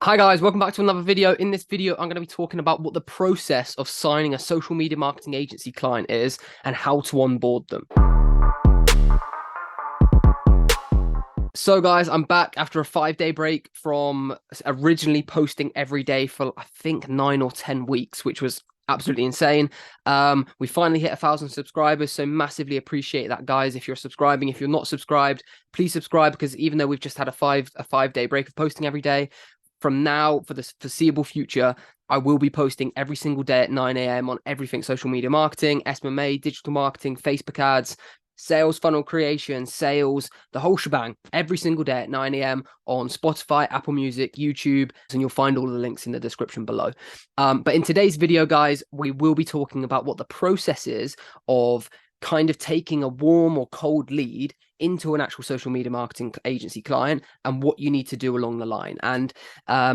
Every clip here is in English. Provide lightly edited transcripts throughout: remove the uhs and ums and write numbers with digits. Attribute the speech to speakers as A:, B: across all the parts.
A: Hi guys, welcome back to another video. In this video, I'm going to be talking about what the process of signing a social media marketing agency client is and how to onboard them. So guys, I'm back after a 5-day break from originally posting every day for I think 9 or 10 weeks, which was absolutely insane. We finally hit 1,000 subscribers, so massively appreciate that, guys. If you're subscribing, if you're not subscribed, please subscribe, because even though we've just had a 5-day break of posting every day, from now for the foreseeable future, I will be posting every single day at 9 a.m. on everything social media marketing, SMMA, digital marketing, Facebook ads, sales funnel creation, sales, the whole shebang, every single day at 9 a.m. on Spotify, Apple Music, YouTube, and you'll find all the links in the description below. But in today's video, guys, we will be talking about what the process is of kind of taking a warm or cold lead into an actual social media marketing agency client and what you need to do along the line. And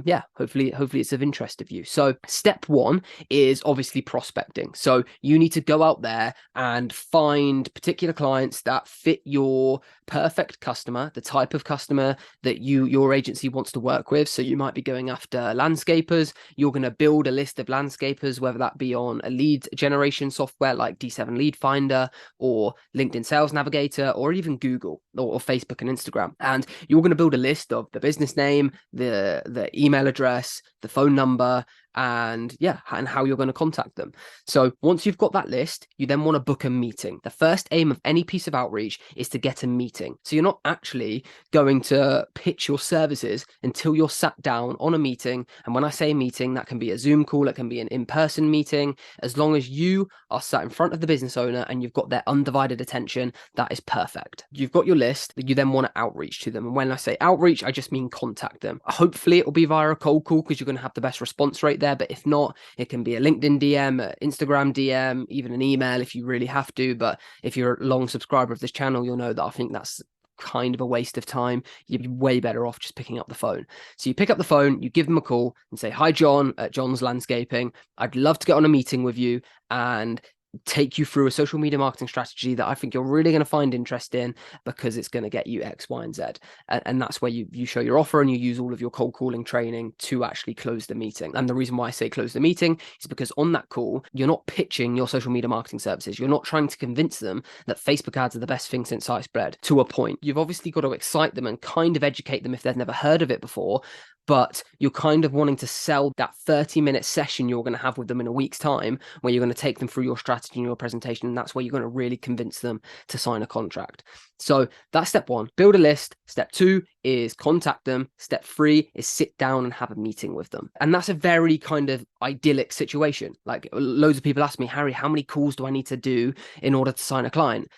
A: yeah, hopefully it's of interest of you. So step one is obviously prospecting. So you need to go out there and find particular clients that fit your perfect customer, the type of customer that your agency wants to work with. So you might be going after landscapers. You're going to build a list of landscapers, whether that be on a lead generation software like D7 Lead Finder or LinkedIn Sales Navigator, or even Google or Facebook and Instagram. And you're going to build a list of the business name, the email address, the phone number, and yeah, and how you're going to contact them. So once you've got that list, you then want to book a meeting. The first aim of any piece of outreach is to get a meeting. So you're not actually going to pitch your services until you're sat down on a meeting. And when I say meeting, that can be a Zoom call, it can be an in-person meeting. As long as you are sat in front of the business owner and you've got their undivided attention, that is perfect. You've got your list that you then want to outreach to them. And when I say outreach, I just mean contact them. Hopefully it will be via a cold call, because you're going to have the best response rate there. But if not, it can be a LinkedIn DM, Instagram DM, even an email if you really have to. But if you're a long subscriber of this channel, you'll know that I think that's kind of a waste of time. You'd be way better off just picking up the phone. So you pick up the phone, you give them a call and say, "Hi, John, at John's Landscaping. I'd love to get on a meeting with you and take you through a social media marketing strategy that I think you're really going to find interesting, because it's going to get you X, Y, and Z." And that's where you show your offer and you use all of your cold calling training to actually close the meeting. And the reason why I say close the meeting is because on that call, you're not pitching your social media marketing services. You're not trying to convince them that Facebook ads are the best thing since sliced bread. To a point, you've obviously got to excite them and kind of educate them if they've never heard of it before, but you're kind of wanting to sell that 30-minute session you're going to have with them in a week's time, where you're going to take them through your strategy and your presentation. And that's where you're going to really convince them to sign a contract. So that's step one, build a list. Step two is contact them. Step three is sit down and have a meeting with them. And that's a very kind of idyllic situation. Like, loads of people ask me, "Harry, how many calls do I need to do in order to sign a client,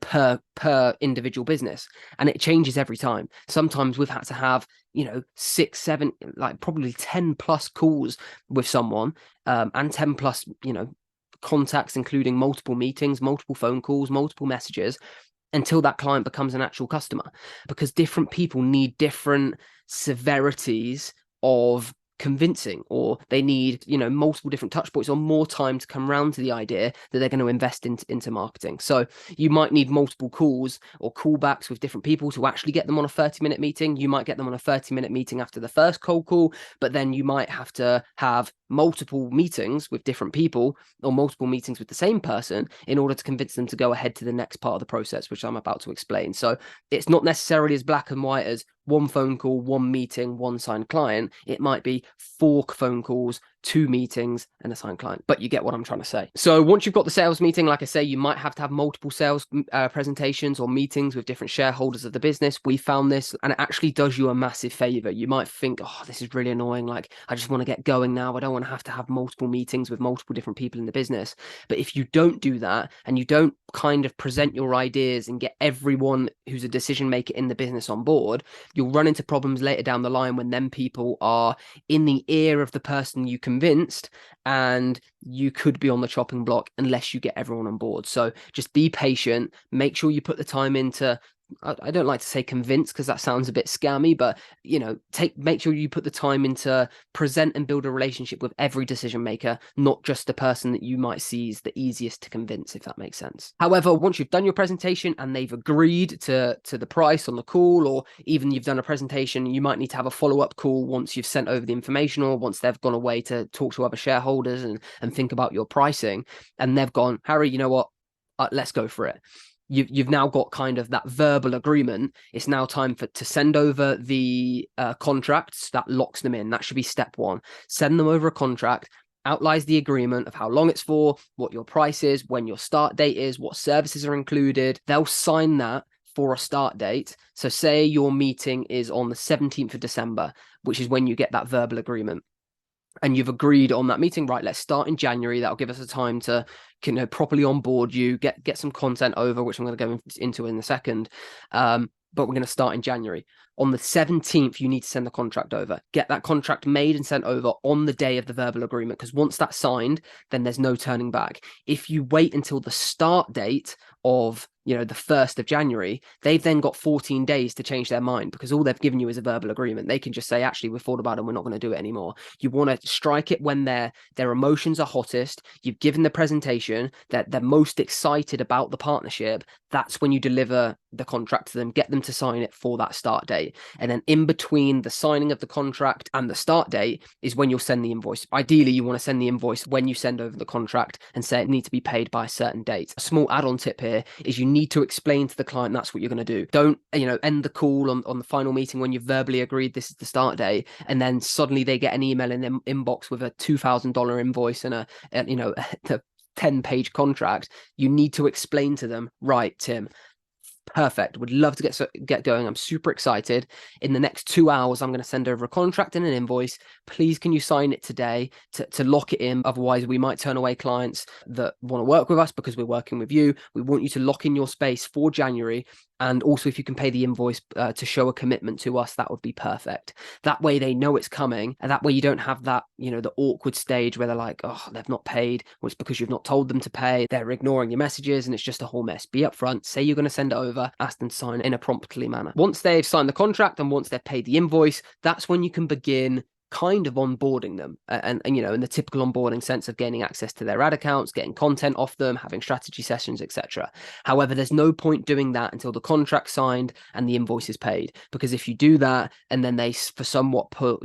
A: per individual business?" And it changes every time. Sometimes we've had to have 6, 7, like probably 10 plus calls with someone, and 10 plus contacts, including multiple meetings, multiple phone calls, multiple messages, until that client becomes an actual customer, because different people need different severities of convincing, or they need multiple different touch points or more time to come around to the idea that they're going to invest into marketing. So you might need multiple calls or callbacks with different people to actually get them on a 30-minute meeting. You might get them on a 30-minute meeting after the first cold call, but then you might have to have multiple meetings with different people, or multiple meetings with the same person, in order to convince them to go ahead to the next part of the process, which I'm about to explain. So it's not necessarily as black and white as one phone call, one meeting, one signed client. It might be 4 phone calls, 2 meetings, and a signed client. But you get what I'm trying to say. So once you've got the sales meeting, like I say, you might have to have multiple sales presentations or meetings with different shareholders of the business. We found this, and it actually does you a massive favor. You might think, "Oh, this is really annoying. Like, I just want to get going now. I don't want to have multiple meetings with multiple different people in the business." But if you don't do that, and you don't kind of present your ideas and get everyone who's a decision maker in the business on board, you'll run into problems later down the line when them people are in the ear of the person you convinced, and you could be on the chopping block unless you get everyone on board. So just be patient, make sure you put the time into I don't like to say convince because that sounds a bit scammy, but make sure you put the time into present and build a relationship with every decision maker, not just the person that you might see is the easiest to convince, if that makes sense. However, once you've done your presentation and they've agreed to the price on the call, or even you've done a presentation, you might need to have a follow-up call once you've sent over the information, or once they've gone away to talk to other shareholders and think about your pricing, and they've gone, Harry, you know what? Let's go for it. You've now got kind of that verbal agreement. It's now time to send over the contracts that locks them in. That should be step one. Send them over a contract, outlines the agreement of how long it's for, what your price is, when your start date is, what services are included. They'll sign that for a start date. So say your meeting is on the 17th of December, which is when you get that verbal agreement. And you've agreed on that meeting, right? Let's start in January. That'll give us a time to properly onboard you, get some content over, which I'm going to go into in a second. But we're going to start in January. On the 17th, you need to send the contract over. Get that contract made and sent over on the day of the verbal agreement, because once that's signed, then there's no turning back. If you wait until the start date of the 1st of January, they've then got 14 days to change their mind, because all they've given you is a verbal agreement. They can just say, actually, we've thought about it and we're not going to do it anymore. You want to strike it when their emotions are hottest. You've given the presentation, that they're most excited about the partnership. That's when you deliver the contract to them, get them to sign it for that start date. And then in between the signing of the contract and the start date is when you'll send the invoice. Ideally, you want to send the invoice when you send over the contract and say it needs to be paid by a certain date. A small add-on tip here is you need to explain to the client that's what you're going to do. Don't end the call on the final meeting when you've verbally agreed this is the start date, and then suddenly they get an email in their inbox with a $2,000 invoice and a 10-page contract. You need to explain to them, right, Tim, perfect, would love to get going. I'm super excited. In the next 2 hours, I'm going to send over a contract and an invoice. Please, can you sign it today to lock it in? Otherwise, we might turn away clients that want to work with us because we're working with you. We want you to lock in your space for January. And also, if you can pay the invoice to show a commitment to us, that would be perfect. That way they know it's coming. And that way you don't have that, the awkward stage where they're like, oh, they've not paid. Well, it's because you've not told them to pay. They're ignoring your messages and it's just a whole mess. Be upfront. Say you're going to send it over. Ask them to sign it in a promptly manner. Once they've signed the contract and once they've paid the invoice, that's when you can begin kind of onboarding them and in the typical onboarding sense of gaining access to their ad accounts, getting content off them, having strategy sessions, etc. However, there's no point doing that until the contract's signed and the invoice is paid, because if you do that and then they for somewhat pull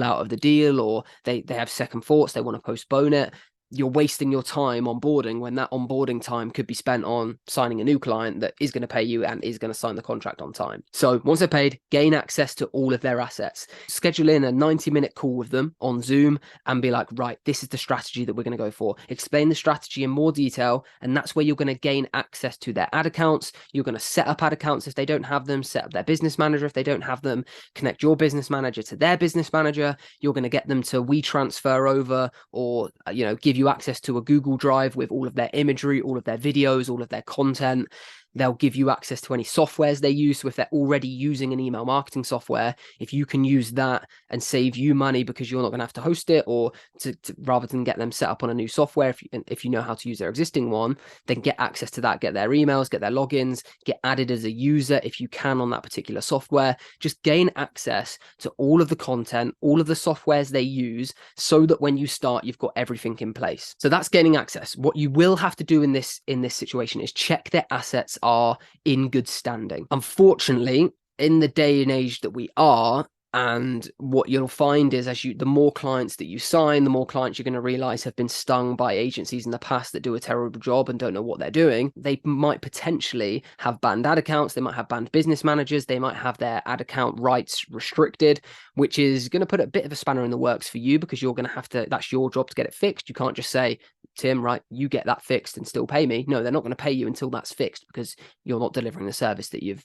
A: out of the deal, or they have second thoughts, they want to postpone it, you're wasting your time onboarding when that onboarding time could be spent on signing a new client that is going to pay you and is going to sign the contract on time. So once they're paid, gain access to all of their assets. Schedule in a 90-minute call with them on Zoom and be like, right, this is the strategy that we're going to go for. Explain the strategy in more detail, and that's where you're going to gain access to their ad accounts. You're going to set up ad accounts if they don't have them, set up their business manager if they don't have them, connect your business manager to their business manager. You're going to get them to WeTransfer over, or give you access to a Google Drive with all of their imagery, all of their videos, all of their content. They'll give you access to any softwares they use. So if they're already using an email marketing software, if you can use that and save you money because you're not going to have to host it, or to rather than get them set up on a new software, if you know how to use their existing one, then get access to that, get their emails, get their logins, get added as a user if you can on that particular software. Just gain access to all of the content, all of the softwares they use, so that when you start, you've got everything in place. So that's gaining access. What you will have to do in this situation is check their assets are in good standing. Unfortunately, in the day and age that we are, and what you'll find is the more clients that you sign, the more clients you're going to realize have been stung by agencies in the past that do a terrible job and don't know what they're doing. They might potentially have banned ad accounts. They might have banned business managers. They might have their ad account rights restricted, which is going to put a bit of a spanner in the works for you, because you're going to have to, that's your job to get it fixed. You can't just say, Tim, right, you get that fixed and still pay me. No, they're not going to pay you until that's fixed, because you're not delivering the service that you've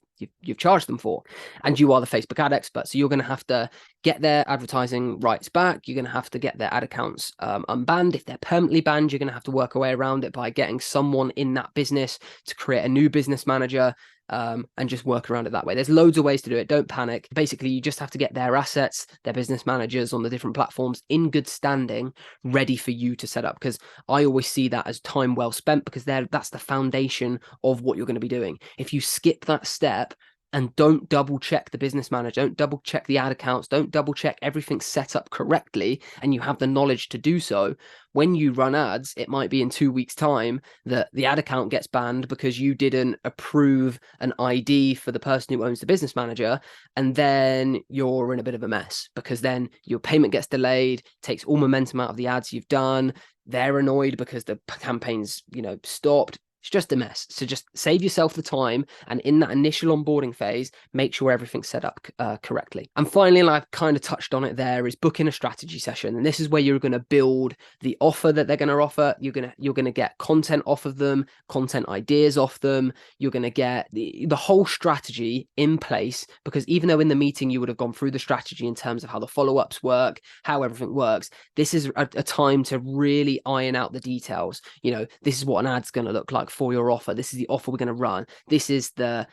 A: charged them for. And you are the Facebook ad expert. So you're going to have to get their advertising rights back. You're going to have to get their ad accounts unbanned. If they're permanently banned, you're going to have to work a way around it by getting someone in that business to create a new business manager, and just work around it that way. There's loads of ways to do it. Don't panic. Basically, you just have to get their assets, their business managers on the different platforms in good standing, ready for you to set up. Because I always see that as time well spent, because that's the foundation of what you're going to be doing. If you skip that step, and don't double check the business manager, don't double check the ad accounts, don't double check everything's set up correctly, and you have the knowledge to do so, when you run ads, it might be in 2 weeks' time that the ad account gets banned because you didn't approve an ID for the person who owns the business manager, and then you're in a bit of a mess because then your payment gets delayed, takes all momentum out of the ads you've done. They're annoyed because the campaign's, stopped. It's just a mess. So just save yourself the time, and in that initial onboarding phase, make sure everything's set up correctly. And finally, and I've kind of touched on it there, is booking a strategy session. And this is where you're going to build the offer that they're going to offer. You're going to get content off of them, content ideas off them. You're going to get the whole strategy in place, because even though in the meeting you would have gone through the strategy in terms of how the follow-ups work, how everything works, this is a time to really iron out the details. This is what an ad's going to look like for your offer. This is the offer we're going to run. This is the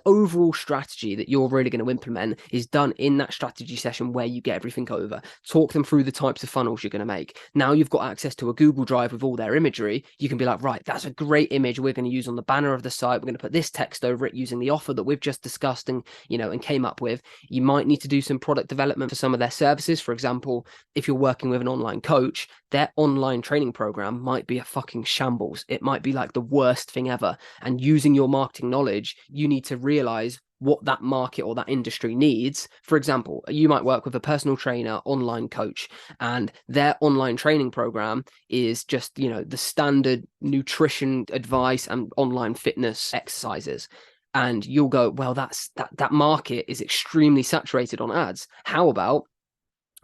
A: overall strategy that you're really going to implement is done in that strategy session where you get everything over. Talk them through the types of funnels you're going to make. Now you've got access to a Google Drive with all their imagery. You can be like, right, that's a great image we're going to use on the banner of the site. We're going to put this text over it using the offer that we've just discussed and came up with. You might need to do some product development for some of their services. For example, if you're working with an online coach, their online training program might be a fucking shambles. It might be like the worst thing ever. And using your marketing knowledge, you need to realize what that market or that industry needs. For example, you might work with a personal trainer, online coach, and their online training program is just, the standard nutrition advice and online fitness exercises. And you'll go, well, that market is extremely saturated on ads. How about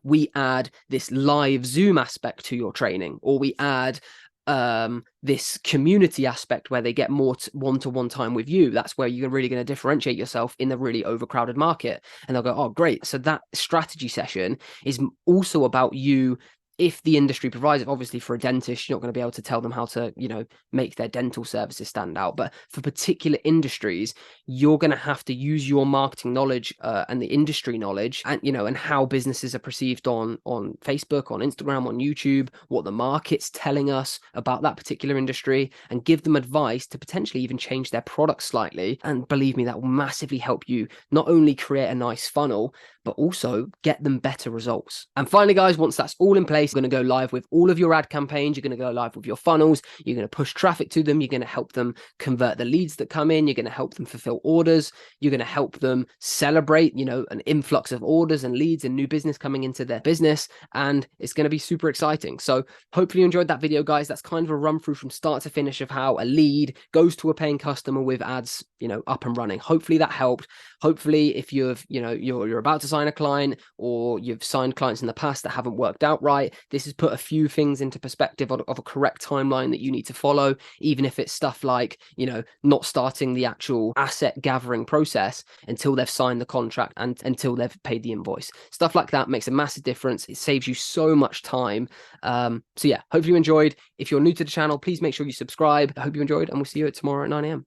A: we add this live Zoom aspect to your training, or we add this community aspect where they get more one-to-one time with you. That's where you're really going to differentiate yourself in the really overcrowded market. And they'll go, oh, great. So that strategy session is also about you. If the industry provides it, obviously for a dentist, you're not going to be able to tell them how to, make their dental services stand out. But for particular industries, you're going to have to use your marketing knowledge and the industry knowledge and, and how businesses are perceived on Facebook, on Instagram, on YouTube, what the market's telling us about that particular industry, and give them advice to potentially even change their product slightly. And believe me, that will massively help you not only create a nice funnel, but also get them better results. And finally, guys, once that's all in place, you're going to go live with all of your ad campaigns. You're going to go live with your funnels. You're going to push traffic to them. You're going to help them convert the leads that come in. You're going to help them fulfill orders. You're going to help them celebrate, an influx of orders and leads and new business coming into their business. And it's going to be super exciting. So hopefully you enjoyed that video, guys. That's kind of a run through from start to finish of how a lead goes to a paying customer with ads, up and running. Hopefully that helped. Hopefully if you're about to sign a client, or you've signed clients in the past that haven't worked out right, this has put a few things into perspective of a correct timeline that you need to follow, even if it's stuff like, not starting the actual asset gathering process until they've signed the contract and until they've paid the invoice. Stuff like that makes a massive difference. It saves you so much time. So yeah, hopefully you enjoyed. If you're new to the channel, please make sure you subscribe. I hope you enjoyed, and we'll see you tomorrow at 9 a.m.